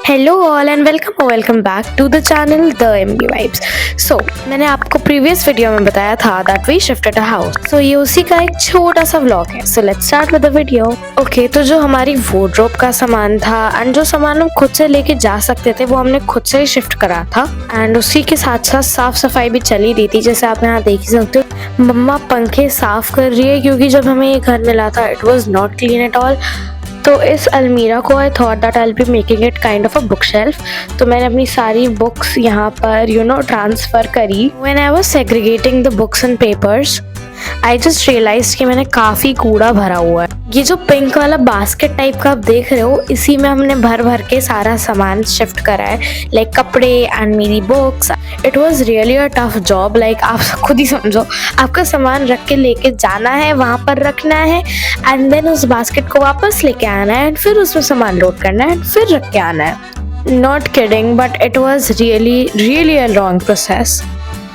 Hello all and welcome back to the channel the MB vibes. So मैंने आपको previous video में बताया था that we shifted a house. So ये उसी का एक छोटा सा व्लॉग है। So let's start with the video. Okay, तो जो हमारी वार्डरोब का सामान था एंड जो सामान हम खुद से लेके जा सकते थे वो हमने खुद से ही शिफ्ट करा था। एंड उसी के साथ साथ साफ सफाई भी चली रही थी, जैसे आप यहाँ देख ही सकते हो। मम्मा पंखे साफ कर रही है क्योंकि जब हमें ये घर मिला था it was not clean at all. तो इस अलमीरा को I thought that I will be making it kind of a book shelf. तो मैंने अपनी सारी बुक्स यहाँ पर ट्रांसफ़र करी। When I was segregating the books and papers I just realise कि मैंने काफ़ी कूड़ा भरा हुआ है। ये जो पिंक वाला बास्केट टाइप का आप देख रहे हो, इसी में हमने भर भर के सारा सामान शिफ्ट करा है, लाइक कपड़े एंड मेरी books. It was really a tough job. Like आप खुद ही समझो, आपका सामान रख के लेके जाना है, वहाँ पर रखना है एंड देन उस बास्केट को वापस लेके आना है एंड फिर उसमें सामान लोड करना है एंड फिर रख के आना है। Not kidding, but it was really a long process.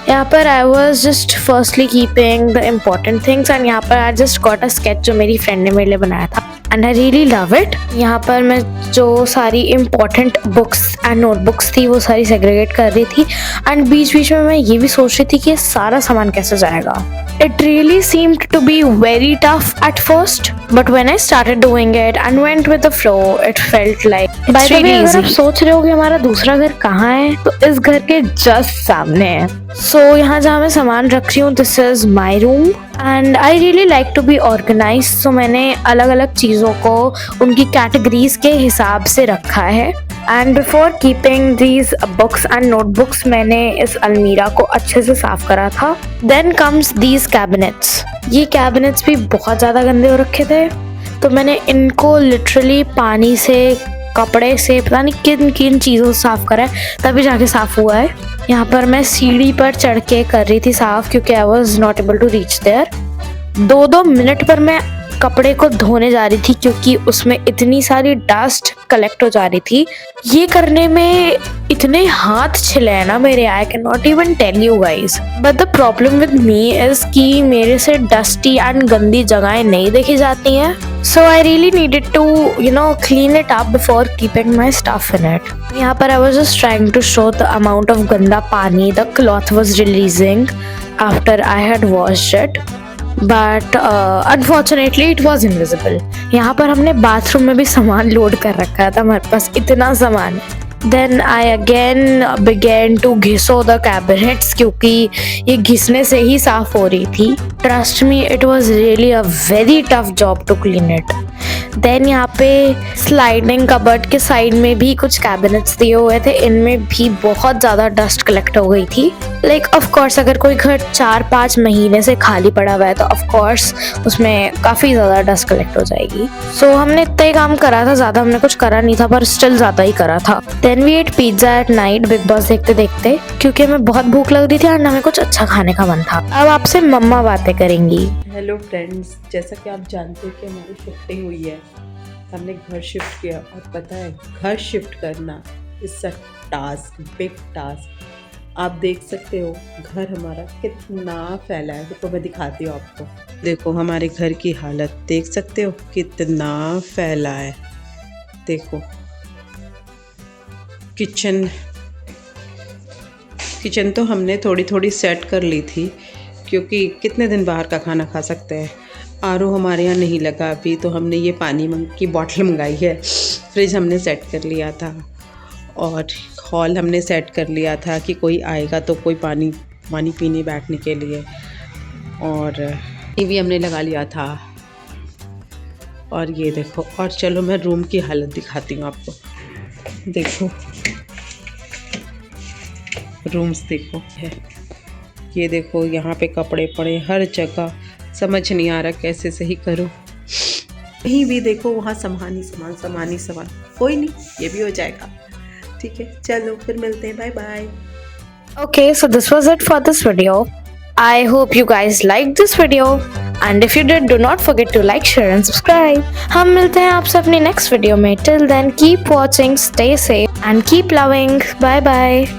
यहाँ पर I was just firstly keeping the important things and यहाँ पर I just got a sketch जो मेरी फ्रेंड ने मेरे लिए बनाया था and I really love it. यहाँ पर मैं जो सारी इम्पॉर्टेंट बुक्स एंड नोटबुक्स थी वो सारी सेग्रीगेट कर रही थी एंड बीच बीच में मैं ये भी सोच रही थी कि ये सारा सामान कैसे जाएगा। It really seemed to be very tough at first, but when I started doing it and went with the flow, it felt like it's really easy. अगर आप सोच रहे हो कि हमारा दूसरा घर कहाँ है, तो इस घर के जस्ट सामने है। So यहाँ जहाँ मैं सामान रख रही हूँ, this is my room and I really like to be organized. So मैंने अलग अलग चीज़ों को उनकी कैटेगरीज के हिसाब से रखा है। And before keeping these books and notebooks मैंने इस अलमीरा को अच्छे से साफ करा था। Then comes these cabinets. ये कैबिनेट्स भी बहुत ज़्यादा गंदे हो रखे थे, तो मैंने इनको लिटरली पानी से, कपड़े से, पता नहीं किन किन चीज़ों से साफ करा है, तभी जाके साफ हुआ है। यहाँ पर मैं सीढ़ी पर चढ़ के कर रही थी साफ क्योंकि I was not able to reach there. 2-2 minute पर मैं कपड़े को धोने जा रही थी क्योंकि उसमें इतनी सारी डस्ट कलेक्ट हो जा रही थी। ये करने में इतने हाथ छिले हैं ना मेरे, I can not even tell you guys. But the problem with me is कि मेरे से डस्टी एंड गंदी जगहें नहीं देखी जाती हैं। So I really needed to clean it up before keeping my stuff in it. यहाँ पर I was just trying to show the amount of गंदा पानी the cloth was releasing after I had washed it, but unfortunately it was invisible. यहाँ पर हमने bathroom में भी सामान लोड कर रखा था, हमारे पास इतना सामान है। Then I again begin to घिसो द कैबिनेट्स क्योंकि ये घिसने से ही साफ हो रही थी। Trust me, it was really a very tough job to clean it. Then यहाँ पे स्लाइडिंग कबर्ड के साइड में भी कुछ कैबिनेट्स दिए हुए थे, इनमें भी बहुत ज़्यादा डस्ट कलेक्ट हो गई थी। लाइक ऑफ कोर्स अगर कोई घर 4-5 महीने से खाली पड़ा हुआ है तो ऑफ कोर्स उसमें काफ़ी ज़्यादा डस्ट कलेक्ट हो जाएगी। सो हमने इतना ही काम करा था, ज़्यादा हमने कुछ करा नहीं था, पर स्टिल ज़्यादा ही करा था। Then we ate pizza at night, Bigg Boss देखते देखते, क्योंकि हमें बहुत भूख लग रही थी और हमें कुछ अच्छा खाने का मन था। अब आपसे मम्मा बातें करेंगी। हेलो फ्रेंड्स, जैसा कि आप जानते हो कि हमारी शिफ्टिंग हुई है, हमने घर शिफ्ट किया और पता है घर शिफ्ट करना it's a task, big task. आप देख सकते हो घर हमारा कितना फैला है। देखो मैं दिखाती हूँ आपको, देखो हमारे घर की हालत देख सकते हो कितना फैला है। देखो किचन तो हमने थोड़ी थोड़ी सेट कर ली थी क्योंकि कितने दिन बाहर का खाना खा सकते हैं। आरओ हमारे यहाँ नहीं लगा अभी, तो हमने ये पानी की बॉटल मंगाई है। फ्रिज हमने सेट कर लिया था और हॉल हमने सेट कर लिया था कि कोई आएगा तो कोई पानी पीने बैठने के लिए, और टीवी हमने लगा लिया था। और ये देखो, और चलो मैं रूम की हालत दिखाती हूँ आपको। देखो रूम्स देखो है, ये देखो यहाँ पे कपड़े पड़े हर जगह, समझ नहीं आ रहा कैसे सही करूँ। कहीं भी देखो वहाँ सामानी सामान, कोई नहीं, ये भी हो जाएगा। ठीक है, चलो फिर मिलते हैं, bye bye. Okay, so this was it for this video. I hope you guys liked this video. And if you did, do not forget to like, share and subscribe. हम मिलते हैं आपसे अपनी next video में. Till then, keep watching, stay safe and keep loving. Bye bye.